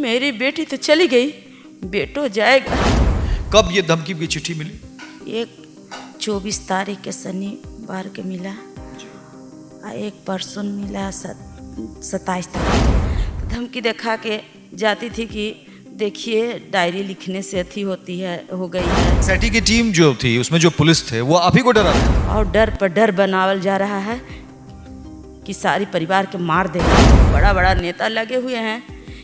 मेरी बेटी तो चली गई, बेटो जाएगा। कब ये धमकी की चिट्ठी मिली? एक 24 तारीख के शनिवार के मिला, और एक परसों मिला 27 तारीख के। धमकी देखा के जाती थी कि देखिए डायरी लिखने से अथी होती है, हो गई है। एसआईटी की टीम जो थी उसमें जो पुलिस थे वो आप ही को डरा रहे थे? और डर पर डर बनावल जा रहा है कि सारी परिवार के मार देंगे। बड़ा बड़ा नेता लगे हुए हैं,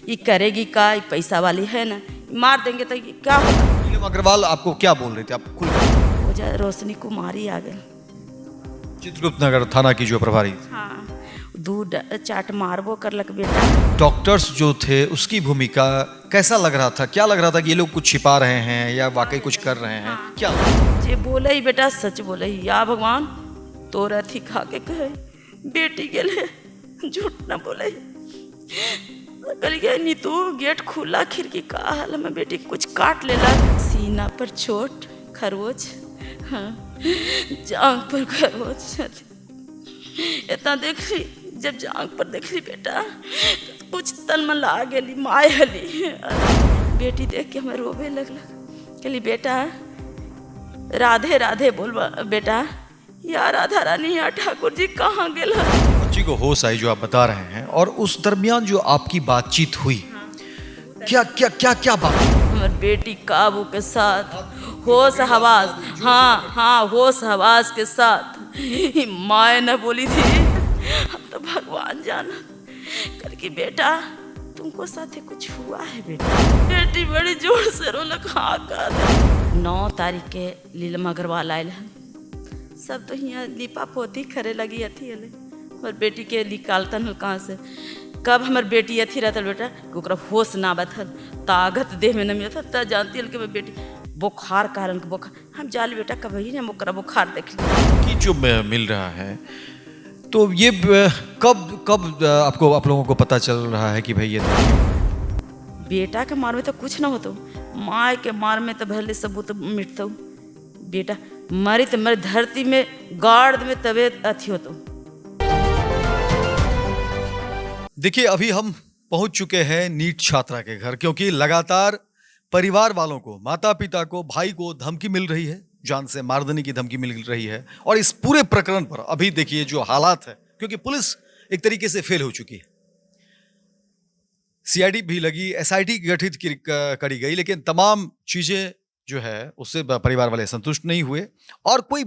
ये करेगी का, ये पैसा वाली है ना, मार देंगे तो ये क्या होगा। नीलम अग्रवाल आपको क्या बोल रहे थे? आप खुल वो जा रोशनी कुमारी आ गई, चित्रगुप्त नगर थाना की जो प्रभारी थी। हाँ, दूध चाट मारबो करलक बेटा। डॉक्टर्स जो थे उसकी भूमिका कैसा लग रहा था? क्या लग रहा था कि ये लोग कुछ छिपा रहे हैं या वाकई कुछ कर रहे हैं? क्या जे बोले ही बेटा सच बोले ही, या भगवान तोर अथी खा के कहे बेटी के लिए झूठ न बोले। गई नी तू गेट खुला, खिड़की का हाल में बेटी कुछ काट लेला, सीना पर चोट, खरोच, हाँ, जांग पर खरोच। इतना देख ली, जब जांग पर देख ली बेटा कुछ तन में ला गेली, माय हली। बेटी देख के हमें रोवे लगला, कहली बेटा राधे राधे बोल बेटा, या राधा रानी या ठाकुर जी कहाँ गेला। बच्ची को होश आई जो आप बता रहे हैं, और उस दरमियान जो आपकी बातचीत हुई, क्या क्या क्या क्या बात? हमारी बेटी काबू के साथ, होश हवास, हाँ हाँ होश हवास के साथ, माए न बोली थी, हम तो भगवान जाना करके बेटा तुमको साथे कुछ हुआ है बेटा। बेटी बड़ी जोर से रोलक, हाँ कर। 9 तारीख के नीलम अग्रवाल आयल है, सब तो यहाँ लिपा पोती करे लगी अथी हले, और बेटी के निकालतन हल कहाँ से। कब हमार बेटी अथी रहता बेटा, ओकरा होश ना बथल, ताकत देह में न मिलता, तब जानती हल कि बेटी बुखार कारण के बुखार, हम जाल बेटा कभी नहीं ओकरा बुखार देख कि जो मिल रहा है, तो ये कब कब आपको आप लोगों को पता चल रहा है कि भाई ये बेटा के मार में तो कुछ ना होतो, माँ के मार में तो भले सबूत मिटतो। बेटा मरी तो मरी, धरती में गाड़ में तबे अथी होतो। देखिए, अभी हम पहुंच चुके हैं नीट छात्रा के घर, क्योंकि लगातार परिवार वालों को, माता पिता को, भाई को धमकी मिल रही है, जान से मार देने की धमकी मिल रही है। और इस पूरे प्रकरण पर अभी देखिए जो हालात है, क्योंकि पुलिस एक तरीके से फेल हो चुकी है, सीआईडी भी लगी, एसआईटी गठित करी गई, लेकिन तमाम चीजें जो है उससे परिवार वाले संतुष्ट नहीं हुए और कोई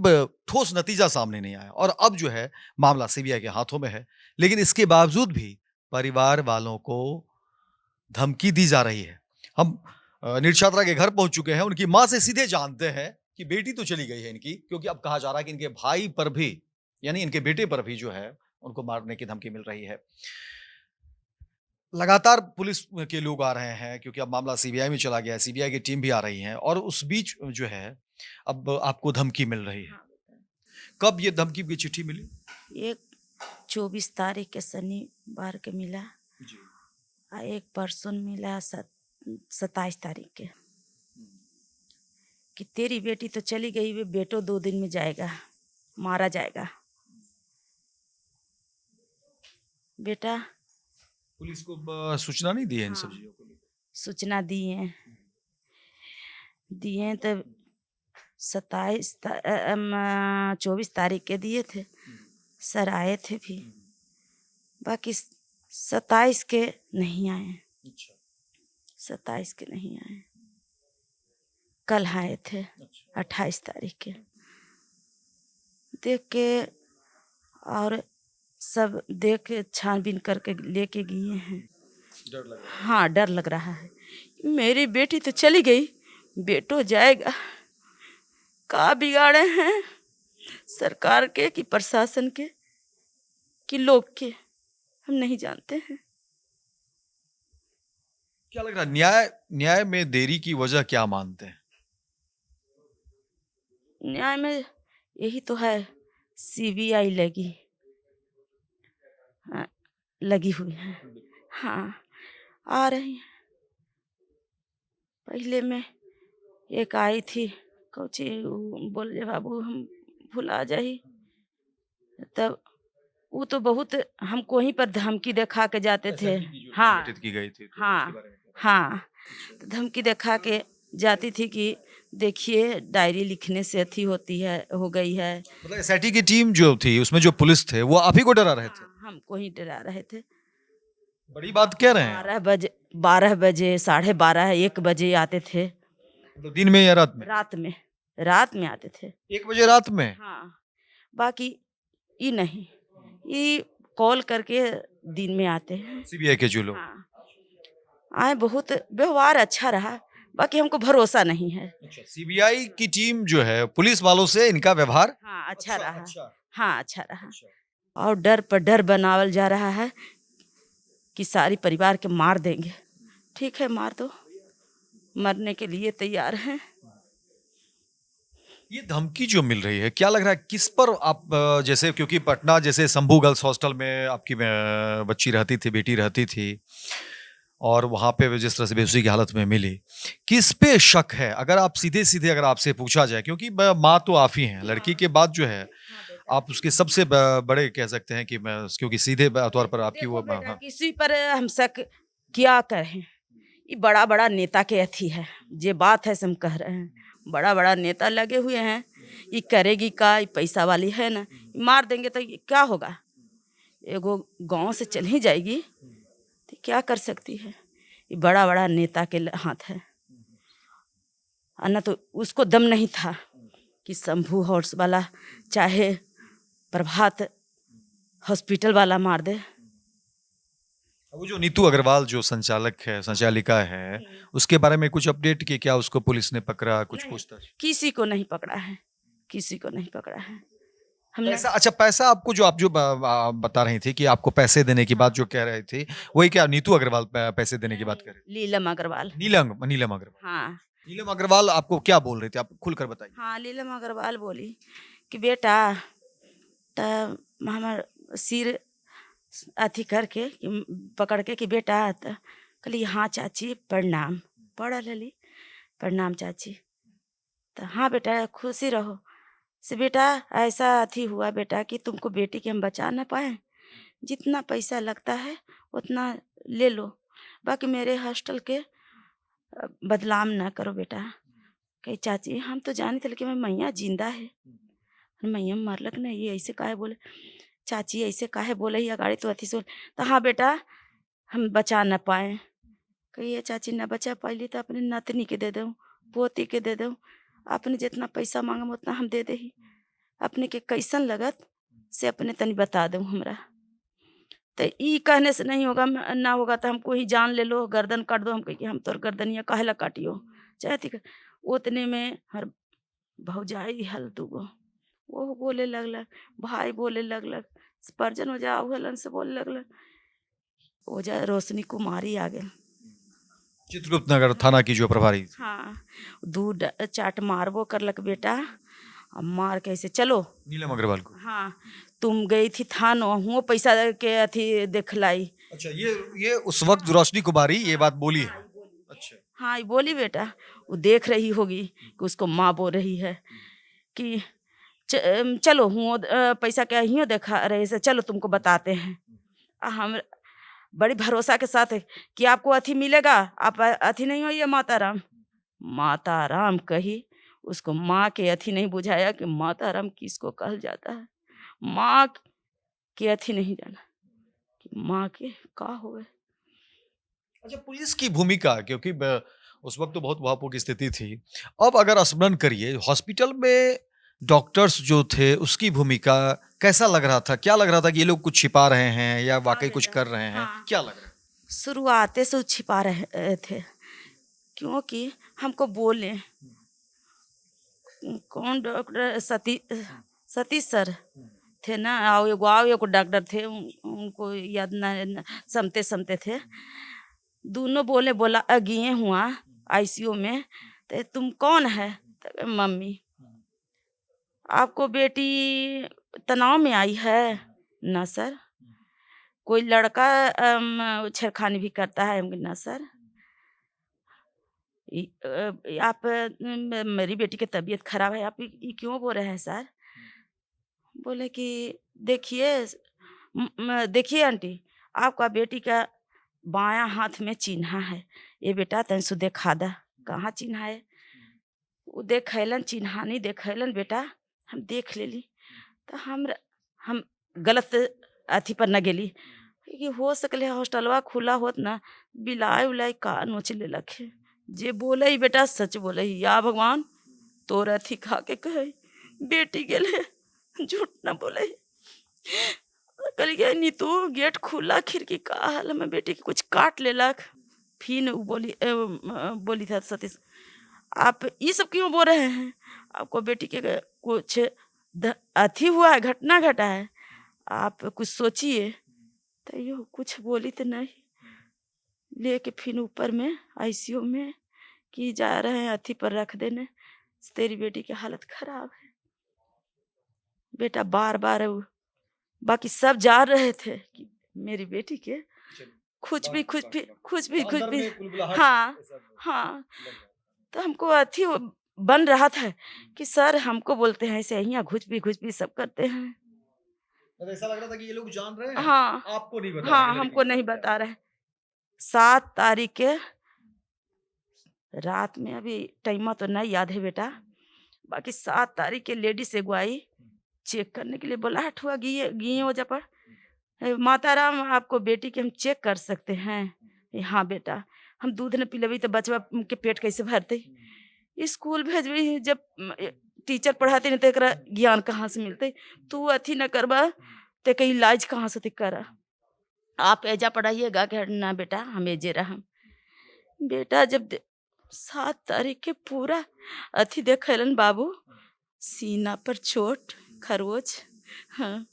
ठोस नतीजा सामने नहीं आया। और अब जो है मामला सीबीआई के हाथों में है, लेकिन इसके बावजूद भी परिवार वालों को धमकी दी जा रही है। हम नीट छात्रा के घर पहुंच चुके हैं, उनकी मां से सीधे जानते हैं कि बेटी तो चली गई है इनकी, क्योंकि अब कहा जा रहा है कि इनके भाई पर भी, यानी इनके बेटे पर भी जो है उनको मारने की धमकी मिल रही है। लगातार पुलिस के लोग आ रहे हैं, क्योंकि अब मामला सीबीआई में चला गया है, सीबीआई की टीम भी आ रही है, और उस बीच जो है अब आपको धमकी मिल रही है। कब ये धमकी की चिट्ठी मिली? एक 24 तारीख के शनिवार के मिला, और एक परसों मिला 27 तारीख के, कि तेरी बेटी तो चली गई, वे बेटो 2 दिन में जाएगा, मारा जाएगा। बेटा पुलिस को सूचना नहीं दी है इन सब चीजों को लेकर? सूचना दिए दिए तब 24 तारीख के दिए थे, सर आए थे भी, बाकी 27 के नहीं आए। 27 के नहीं आए, कल आए थे 28 तारीख के। देख के और सब देख के छानबीन करके लेके गए हैं। डर लग रहा है? हाँ डर लग रहा है, मेरी बेटी तो चली गई, बेटो जाएगा। का बिगाड़े हैं सरकार के कि प्रशासन के कि लोग के, हम नहीं जानते हैं। क्या लग रहा है, न्याय में देरी की वजह क्या मानते हैं? न्याय में यही तो है, सीबीआई लगी हुई है, हाँ आ रही है। पहले में एक आई थी, कौची बोले बाबू हम भुला जाही, तब वो तो बहुत हमको वहीं पर धमकी दिखा के जाते थे। हाँ गठित की गई थी तो हाँ उसके बारे में बताइए। हाँ, तो धमकी दिखा के जाती थी कि देखिए डायरी लिखने से अथी होती है, हो गई है। मतलब एसआईटी की टीम जो थी उसमें जो पुलिस थे वो आप ही को डरा रहे थे। हाँ, हमको ही डरा रहे थे। बड़ी बात कह रहे हैं आप। 12 बजे 12:30 1 बजे आते थे। मतलब दिन में या रात में? रात में आते थे। 1 बजे रात में? हाँ, बाकी ये नहीं, ये कॉल करके दिन में आते हैं। सीबीआई के जो लोग। हाँ, आए, बहुत व्यवहार अच्छा रहा, बाकी हमको भरोसा नहीं है। अच्छा, सीबीआई की टीम जो है पुलिस वालों से इनका व्यवहार हाँ, अच्छा रहा। अच्छा हाँ, अच्छा रहा। अच्छा। और डर पर डर बनावल जा रहा है कि सारी परिवार के मार देंगे। ठीक है, मार दो, मरने के लिए तैयार हैं। ये धमकी जो मिल रही है क्या लग रहा है किस पर आप जैसे क्योंकि पटना जैसे शंभू गर्ल्स हॉस्टल में आपकी बच्ची रहती थी, बेटी रहती थी और वहां पे जिस तरह से बेहोशी की हालत में मिली, किस पे शक है अगर आप सीधे सीधे अगर आपसे पूछा जाए, क्योंकि माँ तो आप ही हैं लड़की के बाद जो है आप उसके सबसे बड़े कह सकते हैं कि क्योंकि सीधे तौर पर आपकी देखो वो बेटा, हाँ। किसी पर हम शक क्या करें? ये बड़ा बड़ा नेता के अथी है, ये बात है, हम कह रहे हैं बड़ा बड़ा नेता लगे हुए हैं। ये करेगी का, ये पैसा वाली है ना, मार देंगे तो ये क्या होगा? एगो गांव से चल ही जाएगी तो क्या कर सकती है? ये बड़ा बड़ा नेता के हाथ है। और ना तो उसको दम नहीं था कि शंभू हॉर्स वाला चाहे प्रभात हॉस्पिटल वाला मार दे। वो जो नीतू अग्रवाल जो संचालक है, संचालिका है, उसके बारे में कुछ अपडेट की क्या? उसको पुलिस ने पकड़ा, कुछ नहीं, पूछताछ? किसी को नहीं पकड़ा है, किसी को नहीं पकड़ा है। हमने पैसा, अच्छा पैसा आपको जो आप जो बता रही थी कि आपको पैसे देने की बात जो कह रहे थे, वही क्या नीतू अग्रवाल पैसे देने की बात कर रहे नीलम अग्रवाल। थे? नीलम नीलम अग्रवाल। हाँ नीलम अग्रवाल आपको क्या बोल रहे थे? आप खुलकर बताइए। हाँ, नीलम अग्रवाल बोली कि बेटा, त हमार सिर अथी करके पकड़ के कि बेटा, त कहली हाँ चाची प्रणाम, पढ़ लेली, प्रणाम चाची। तो हाँ बेटा, खुशी रहो से बेटा, ऐसा अथी हुआ बेटा कि तुमको बेटी के हम बचा ना पाए, जितना पैसा लगता है उतना ले लो, बाकी मेरे हॉस्टल के बदनाम ना करो बेटा। कही चाची हम तो जानी थे, लेकिन मैया जिंदा है, मैया मरलक नहीं, ये ऐसे काहे बोले? चाची ऐसे काहे बोले ही अगाड़ी तो अथी से। तो हाँ बेटा, हम बचा न पाए। कहिए चाची न बचा पाइली तो अपने नतनी के दे दूँ, पोती के दे दूँ, अपने जितना पैसा मांगम उतना हम दे दे ही। अपने के कैसन लगत से अपने तनी बता दूँ हमरा। तो ई कहने से नहीं होगा, ना होगा तो हमको ही जान ले लो, गर्दन काट दो। हम कहिए हम तोर गर्दनिया काहे ला काटियो, चाहे थी। उतने में हर भौजाई हल दूगो वो बोले लगलक, भाई बोले लगलक, परजन ओजा हलन से बोले लगलक, ओजा रोशनी कुमारी आ गए। चित्रगुप्त नगर थाना की जो प्रभारी थी। हाँ, दूध चाट मारबो करलक बेटा, अब मार के ऐसे चलो। नीलम अग्रवाल को। हाँ, तुम गई थी थानो, हुओ पैसा के अथी दिखलाई। अच्छा, ये उस वक्त रोशनी कुमारी ये बात बोली है। अच्छा। हाँ, ये बोली बेटा, वो देख रही होगी कि उसको माँ बोल रही है कि चलो हुओ पैसा क्या हियो देखा रहे से, चलो तुमको बताते हैं। हम बड़ी भरोसा के साथ है कि आपको अथी मिलेगा, आप अथी नहीं होइए माता राम। माता राम कही, उसको माँ के अथी नहीं बुझाया कि माता राम किसको कहल जाता है। माँ के अथी नहीं जाना कि माँ के का होवे। अच्छा, पुलिस की भूमिका, क्योंकि उस वक्त तो बहुत भावुक स्थिति थी। अब अगर स्मरण करिए हॉस्पिटल में डॉक्टर्स जो थे उसकी भूमिका कैसा लग रहा था? क्या लग रहा था कि ये लोग कुछ छिपा रहे हैं या हाँ वाकई कुछ बेटा, कर रहे हैं? हाँ, क्या लग रहा है? शुरुआते से वो छिपा रहे थे, क्योंकि हमको बोले कौन डॉक्टर सतीश सर थे ना, आओ एगो डॉक्टर थे, उनको याद ना समते समते थे। दोनों बोले बोला अगिए हुआ आईसीयू में, तो तुम कौन है? तो मम्मी, आपको बेटी तनाव में आई है ना सर? कोई लड़का छेड़खानी भी करता है? ना सर। आप मेरी बेटी की तबीयत खराब है, आप ये क्यों बोल रहे हैं सर? बोले कि देखिए देखिए आंटी, आपका बेटी का बायां हाथ में चिन्हा है। ये बेटा तन सु देखा दा, कहाँ चिन्हा है? वो देखैलन चिन्हानी देखैलन बेटा, हम देख लेली। तो हम गलत अथी पर न गेली कि हो सकले हॉस्टलवा खुला होत ना, बिलाई उलाई का नोच लेलक है। जे बोले ही बेटा सच बोले ही, या भगवान तोर अथी खा के कहे बेटी गेले, झूठ न बोले। कल गया नीतू गेट खुला खिड़की का हाल में बेटी के कुछ काट लेलक। फिर वो बोली था सतीश, आप ये सब क्यों बोल रहे हैं? आपको बेटी के कुछ अथी हुआ है, घटना घटा है, आप कुछ सोचिए। तो यो कुछ बोली तो नहीं, लेके फिर ऊपर में आईसीयू में कि जा रहे हैं अथी पर रख देने, तेरी बेटी की हालत खराब है। बेटा बार बार बाकी सब जा रहे थे कि मेरी बेटी के कुछ भी हाँ हाँ। तो हमको अथी बन रहा था कि सर हमको बोलते हैं ऐसे, यहाँ घुच भी सब करते हैं। मतलब ऐसा लग रहा था कि ये लोग जान रहे हैं, हाँ आपको नहीं बता हाँ, रहे हमको नहीं बता रहे। 7 तारीख के रात में, अभी टाइमा तो नहीं याद है बेटा, बाकी 7 तारीख के लेडीज एगो आई चेक करने के लिए, बुलाहट हुआ गई वजह पर, माता राम आपको बेटी के हम चेक कर सकते हैं? हाँ बेटा, हम दूध न पिलबी तो बचवा के पेट कैसे भरते? स्कूल भेजबी, जब टीचर पढ़ाते नहीं तो एकरा ज्ञान कहाँ से मिलते? तू अथी न करबा तो कहीं इलाज कहाँ से करा? आप एजा पढ़ाइएगा कि ना बेटा हम एजे रहा। बेटा जब 7 तारीख के पूरा अथी देखलन बाबू, सीना पर चोट, खरोच, हाँ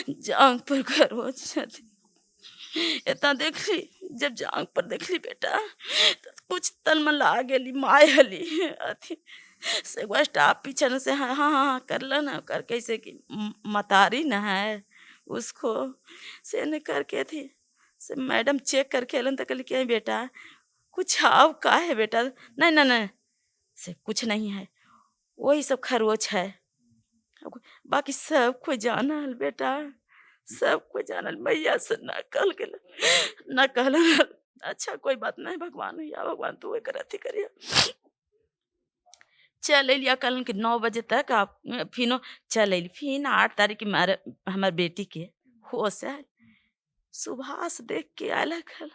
जांग पर खरोच, इतना देख ली। जब जांग पर देख ली बेटा तो कुछ तन में ला गेली, माय हली अथी से वो स्टाफ पीछे न से हाँ हाँ हाँ कर लो ना, कर कैसे कि मतारी न है उसको से न करके थी से मैडम चेक करके अलन तो कल क्या बेटा कुछ आओ का है बेटा? नहीं नहीं नहीं से कुछ नहीं है, वही सब खरोच है। बाकी सब कोई जानल बेटा, सब कोई जानल, मैया से न कल के न कहल। अच्छा कोई बात नहीं, भगवान या भगवान तू एक अथी करिए। चल लिया कल के 9 बजे तक आप फिर चल अली। फिर 8 तारीख के हमारे बेटी के होश आयल, सुभाष देख के आयल खल।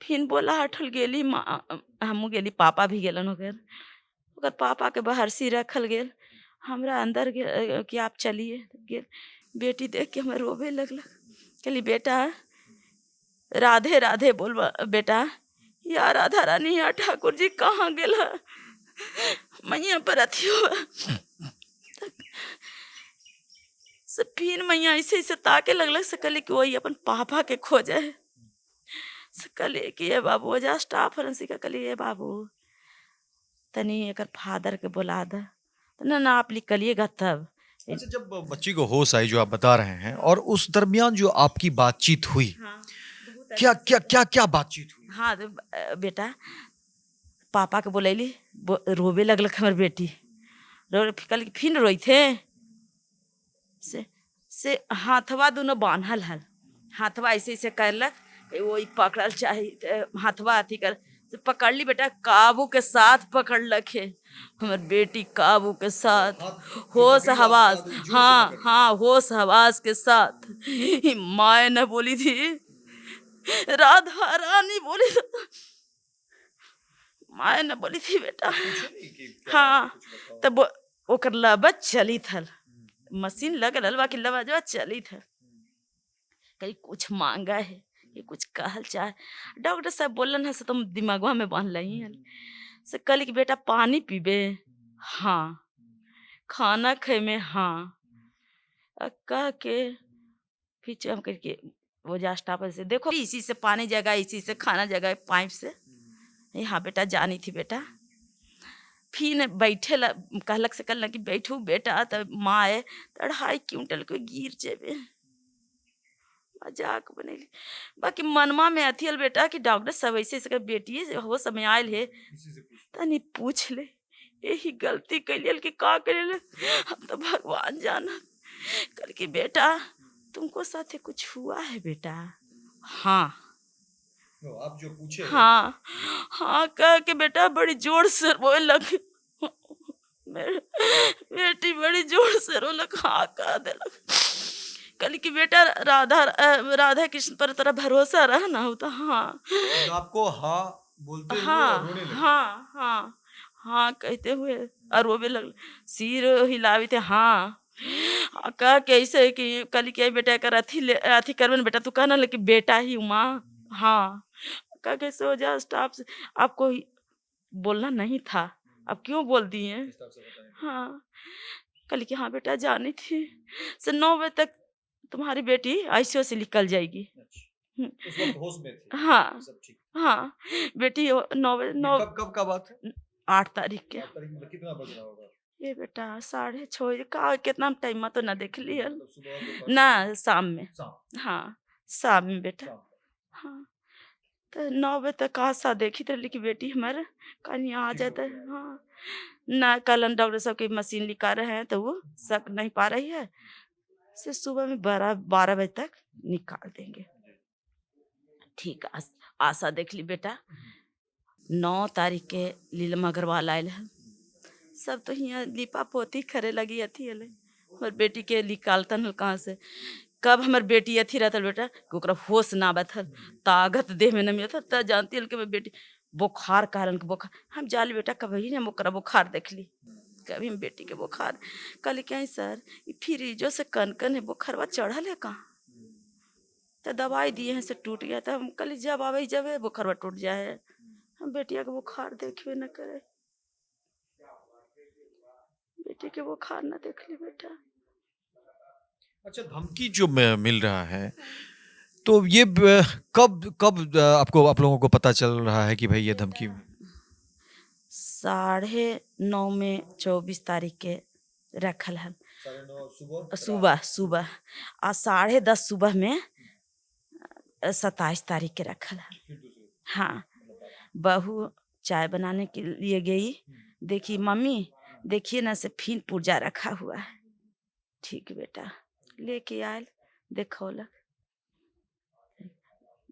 फिर बोला हटल गेली, हमू गेली, पापा भी गेलन ओकर। ओकर पापा के बाहर सी रखल गेल, हमरा अंदर कि आप चलिए गेल। बेटी देख के हमें रोवे लगलक। कहली बेटा राधे राधे बोल बेटा। या राधा रानी या ठाकुर जी कहाँ गेला? मैया पर अथी हुआ से फिर मैया ऐसे ऐसे ताके लगलक से कहली कि वही अपन पापा के खोजे से कहली कि ये बाबू वजह स्टाफ हरसी का कहली ये बाबू तनी एक फादर के बुला द। ना ना आप निकलिएगा तब। अच्छा, जब बच्ची को होश आई जो आप बता रहे हैं, और उस दरमियान जो आपकी बातचीत हुई, हाँ, क्या क्या क्या क्या बातचीत हुई? हाँ तो बेटा पापा के बोलैली, रोवे लगलक हमार बेटी, रो कल फिर रोई थे से हाथवा दोनों बांधल हल, हाथवा ऐसे ऐसे करलक, वही पकड़ल चाहे हाथवा अथी कर पकड़ ली बेटा, काबू के साथ पकड़ लखे हमार बेटी, काबू के साथ, होश हवास, हाँ हाँ होश हवास के साथ। माए न बोली थी, राधा रानी बोली थी, माए न बोली थी बेटा। हाँ तब ओकर लबज चली थल, मशीन लगल बाकी लबजवा चली थल। कहीं कुछ मांगा है, ये कुछ कहल चाहे। डॉक्टर साहब बोलन है से तुम दिमागवा में बांध लही है से कल कि बेटा पानी पीबे, हाँ खाना खाए में, हाँ कह के फिर हम करके वो जा स्टाफ से देखो इसी से पानी जगह, इसी से खाना जगह, पाइप से। हाँ बेटा जानी थी बेटा। फिर बैठे कहलक से कहल कि बैठू बेटा, तब माँ आए तो 2.5 क्विंटल को गिर जेबे, मजाक बनेली। बाकी मनमा में अथियल बेटा कि डॉक्टर सब ऐसे बेटी हो समय आयल है तनी पूछ ले, यही गलती कैलियल कि का कैलियल हम तो भगवान जाना। कल की बेटा तुमको साथे कुछ हुआ है बेटा? हाँ आप जो पूछे हाँ हाँ कह के बेटा बड़ी जोर से रोए लग। मेरे बेटी बड़ी जोर से रो लग, हाँ कह दे लग। कल की बेटा राधा कृष्ण पर तेरा भरोसा रहा ना होता। हाँ मतलब आपको हाँ बोलते हुए हाँ रोने लगे। हाँ हाँ हाँ कहते हुए और वो भी लग सिर हिलावी थे। हाँ कह के ऐसे कि कल के बेटा कर अथी करबे ना बेटा, तू कहना लेकिन बेटा ही हूँ माँ। हाँ कह के सो जा, स्टाफ से आपको बोलना नहीं था, अब क्यों बोल दिए? हाँ कल की हाँ बेटा जानी थी से 9 बजे तक तुम्हारी बेटी आईसीयू से निकल जाएगी। उस वक्त होश में थे? हाँ सब ठीक? हाँ बेटी 9 बजे ये 9 कब कब का बात है? 8 तारीख के। 8 तारीख मतलब कितना बज रहा होगा? ये बेटा 6:30 का कितना टाइम तो ना देख लिया मतलब सुबह दोपहर ना, शाम में। शाम हाँ शाम में बेटा। शाम हाँ तो 9 बजे तक आशा देखी तो लेकिन बेटी हमारे कहीं आ ठीक जाता हो है। गया। हाँ ना कल डॉक्टर साहब की मशीन लिखा रहे हैं तो वो सक नहीं पा रही है, से सुबह में 12 बजे तक निकाल देंगे। ठीक आशा देख ली बेटा। 9 तारीख के लीलम अग्रवाल आयल है, सब तो यहाँ लिपा पोती करे लगी अथी अले हमार बेटी के निकालतन कहाँ से। कब हमार बेटी अथी रहता बेटा कि ओकरा होश ना बथल, ताकत देह में न मिलता त जानती हल कि बेटी बुखार कारण के बुखार हम जाली बेटा कभी ना ओकरा बुखार देख ली, कभी हम बेटी के बुखार कल क्या सर ये फ्रिजो से कन है बुखारवा चढ़ल है कहाँ, तो दवाई दिए हैं से टूट गया था। हम कल जब आवे जब बुखारवा टूट जाए, हम बेटिया के बुखार देखबे न करे, बेटी के बुखार न देख ली बेटा। अच्छा, धमकी जो मिल रहा है तो ये कब कब आपको आप लोगों को पता चल रहा है कि भाई ये धमकी? 9:30 में 24 तारीख के रखल है। 9:30 सुबह सुबह सुबह आ 10:30 सुबह में 27 तारीख के रखल है। हाँ बहू चाय बनाने के लिए गई, देखी मम्मी देखिए ना से फिर पुर्जा रखा हुआ है। ठीक बेटा लेके आयल देखौलक,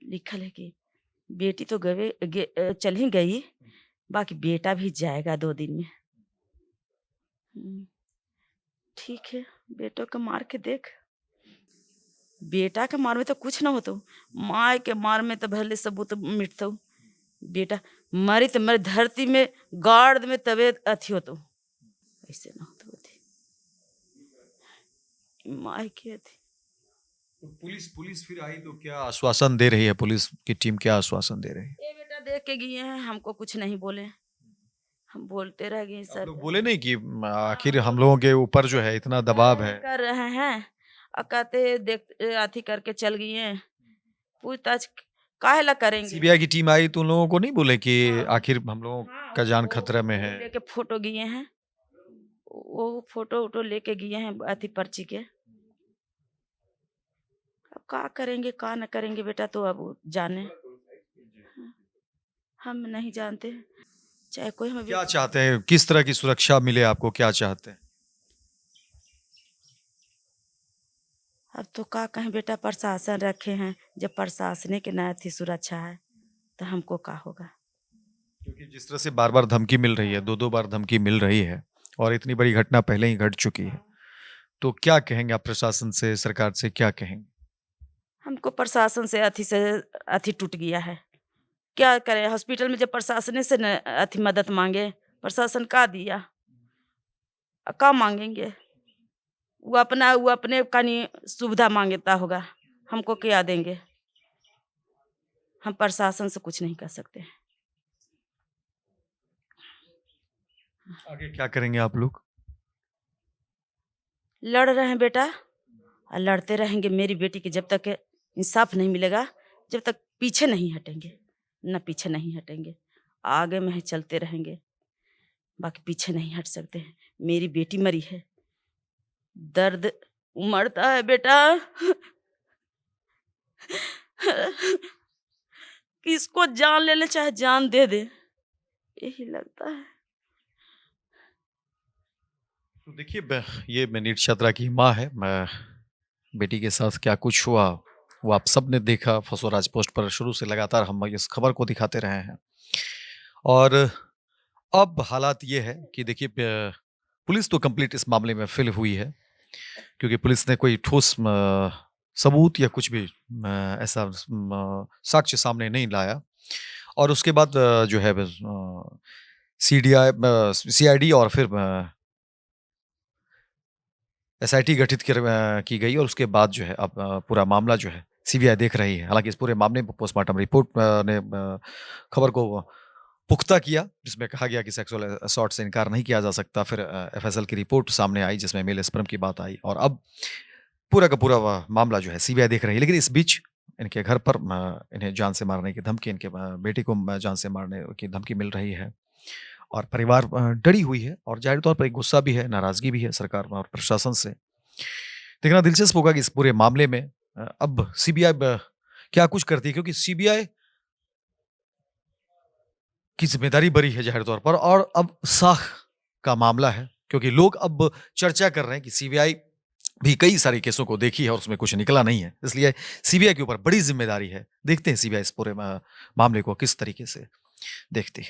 लिखल है कि बेटी तो चल ही गई, बाकी बेटा भी जाएगा 2 दिन में। ठीक है बेटों को मार के देख, बेटा के मार में तो कुछ ना होतो, माँ के मार में तो भले सबूत मिटतो। बेटा मरी तो मरी धरती में गाड़ में तबे अथी होतो, ऐसे ना होतो थी माँ के अथी। तो पुलिस फिर आई तो क्या आश्वासन दे रही है? पुलिस की टीम क्या आश्वासन दे रही है? ये बेटा देख के गए हैं, हमको कुछ नहीं बोले, हम बोलते रह गए आप सर। लोग बोले नहीं कि आखिर हम लोगों के ऊपर जो है इतना दबाव है? कर रहे हैं और कहते देख अथी करके चल गई हैं, पूछताछ काहे ला करेंगे। सीबीआई की टीम आई तो उन लोगों को नहीं बोले कि आखिर हम लोगों का जान वो खतरे में है? लेके फोटो गए हैं, वो फोटो वोटो लेके गए हैं अथी पर्ची के। अब का करेंगे का न करेंगे बेटा तो अब जाने, हम नहीं जानते। चाहे कोई हमें क्या चाहते हैं, किस तरह की सुरक्षा मिले आपको, क्या चाहते हैं? अब तो का कहें बेटा, प्रशासन रखे हैं, जब प्रशासन के न थी सुरक्षा है तो हमको का होगा। क्योंकि जिस तरह से बार बार धमकी मिल रही है, 2-2 बार धमकी मिल रही है और इतनी बड़ी घटना पहले ही घट चुकी है, तो क्या कहेंगे आप प्रशासन से, सरकार से क्या कहेंगे? हमको प्रशासन से अथी टूट गया है, क्या करें। हॉस्पिटल में जब प्रशासन से न अथी मदद मांगे, प्रशासन का दिया, का मांगेंगे। वो अपने कानी सुविधा मांगता होगा, हमको क्या देंगे। हम प्रशासन से कुछ नहीं कर सकते। आगे क्या करेंगे आप लोग? लड़ रहे हैं बेटा और लड़ते रहेंगे। मेरी बेटी के जब तक इंसाफ नहीं मिलेगा, जब तक पीछे नहीं हटेंगे, न पीछे नहीं हटेंगे, आगे में ही चलते रहेंगे, बाकी पीछे नहीं हट सकते हैं। मेरी बेटी मरी है, दर्द उमड़ता है बेटा। किसको जान ले ले चाहे जान दे दे, यही लगता है। तो देखिए ये नीट छात्रा की माँ है, बेटी के साथ क्या कुछ हुआ वो आप सब ने देखा। फसोराज पोस्ट पर शुरू से लगातार हम इस खबर को दिखाते रहे हैं। और अब हालात ये है कि देखिए पुलिस तो कंप्लीट इस मामले में फेल हुई है, क्योंकि पुलिस ने कोई ठोस सबूत या कुछ भी ऐसा साक्ष्य सामने नहीं लाया। और उसके बाद जो है सीआईडी और फिर एसआईटी गठित की गई, और उसके बाद जो है अब पूरा मामला जो है सीबीआई देख रही है। हालांकि इस पूरे मामले में पोस्टमार्टम रिपोर्ट ने खबर को पुख्ता किया, जिसमें कहा गया कि सेक्सुअल असॉल्ट से इनकार नहीं किया जा सकता। फिर एफएसएल की रिपोर्ट सामने आई जिसमें मेल स्पर्म की बात आई, और अब पूरा का पूरा मामला जो है सीबीआई देख रही है। लेकिन इस बीच इनके घर पर इन्हें जान से मारने की धमकी, इनके बेटे को जान से मारने की धमकी मिल रही है, और परिवार डरी हुई है, और जाहिर तौर पर एक गुस्सा भी है, नाराजगी भी है सरकार और प्रशासन से। देखना दिलचस्प होगा कि इस पूरे मामले में अब सीबीआई क्या कुछ करती है, क्योंकि सीबीआई की जिम्मेदारी बड़ी है जाहिर तौर पर, और अब साख का मामला है, क्योंकि लोग अब चर्चा कर रहे हैं कि सीबीआई भी कई सारे केसों को देखी है और उसमें कुछ निकला नहीं है, इसलिए सीबीआई के ऊपर बड़ी जिम्मेदारी है। देखते हैं सीबीआई इस पूरे मामले को किस तरीके से देखती है।